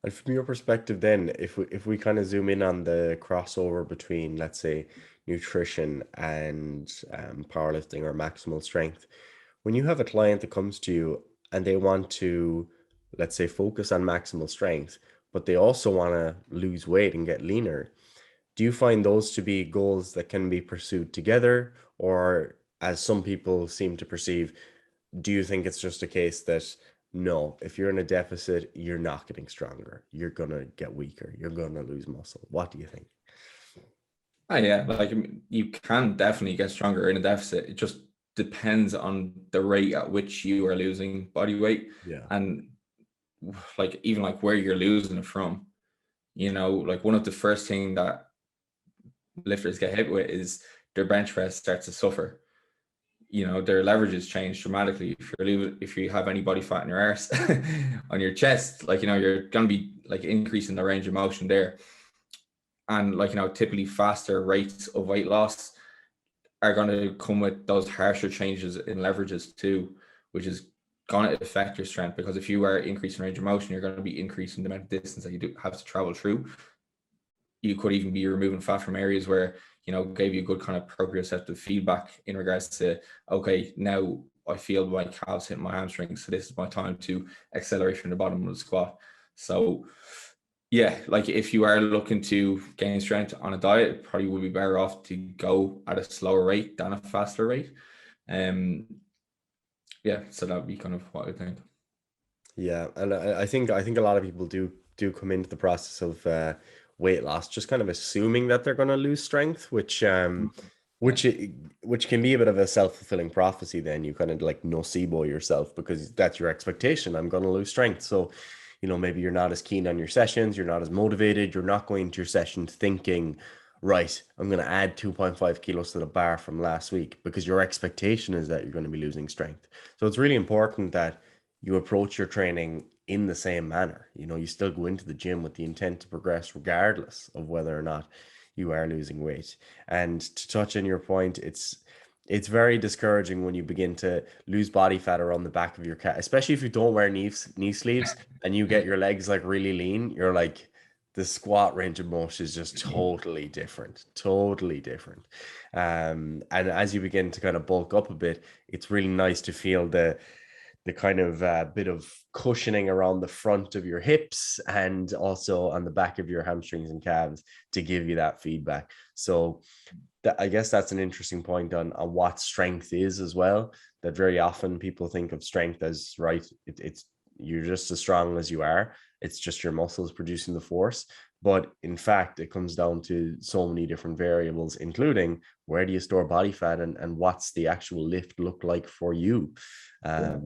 And from your perspective, then, if we kind of zoom in on the crossover between, let's say, nutrition and powerlifting or maximal strength, when you have a client that comes to you and they want to, let's say, focus on maximal strength, but they also want to lose weight and get leaner, do you find those to be goals that can be pursued together, or as some people seem to perceive, do you think it's just a case that no, if you're in a deficit, you're not getting stronger. You're gonna get weaker. You're gonna lose muscle. What do you think? Oh yeah, like I mean, you can definitely get stronger in a deficit. It just depends on the rate at which you are losing body weight, Yeah. and like even like where you're losing it from. Like one of the first thing that lifters get hit with is their bench press starts to suffer. Their leverages change dramatically. If you have any body fat in your arse on your chest, like you're gonna be like increasing the range of motion there. And like typically faster rates of weight loss are going to come with those harsher changes in leverages too, which is going to affect your strength, because if you are increasing range of motion, you're going to be increasing the amount of distance that you do have to travel through. You could even be removing fat from areas where gave you good kind of proprioceptive feedback in regards to, okay, now I feel my calves hitting my hamstrings, so this is my time to accelerate from the bottom of the squat. So yeah, like if you are looking to gain strength on a diet, it probably would be better off to go at a slower rate than a faster rate. Um, yeah, so that would be kind of what I think. Yeah, and I think a lot of people do come into the process of weight loss just kind of assuming that they're going to lose strength, Yeah, which i- which can be a bit of a self-fulfilling prophecy. Then you kind of like nocebo yourself because that's your expectation. I'm going to lose strength, so maybe you're not as keen on your sessions, you're not as motivated, you're not going to your session thinking, right, I'm going to add 2.5 kilos to the bar from last week because your expectation is that you're going to be losing strength. So it's really important that you approach your training in the same manner. You still go into the gym with the intent to progress regardless of whether or not you are losing weight. And to touch on your point, it's very discouraging when you begin to lose body fat around the back of your calf, especially if you don't wear knee sleeves and you get your legs like really lean. You're like, the squat range of motion is just totally different. And as you begin to kind of bulk up a bit, it's really nice to feel the kind of bit of cushioning around the front of your hips and also on the back of your hamstrings and calves to give you that feedback. So I guess that's an interesting point on what strength is as well. That very often people think of strength as, right, it's you're just as strong as you are. It's just your muscles producing the force. But in fact, it comes down to so many different variables, including where do you store body fat and what's the actual lift look like for you. yeah. Um,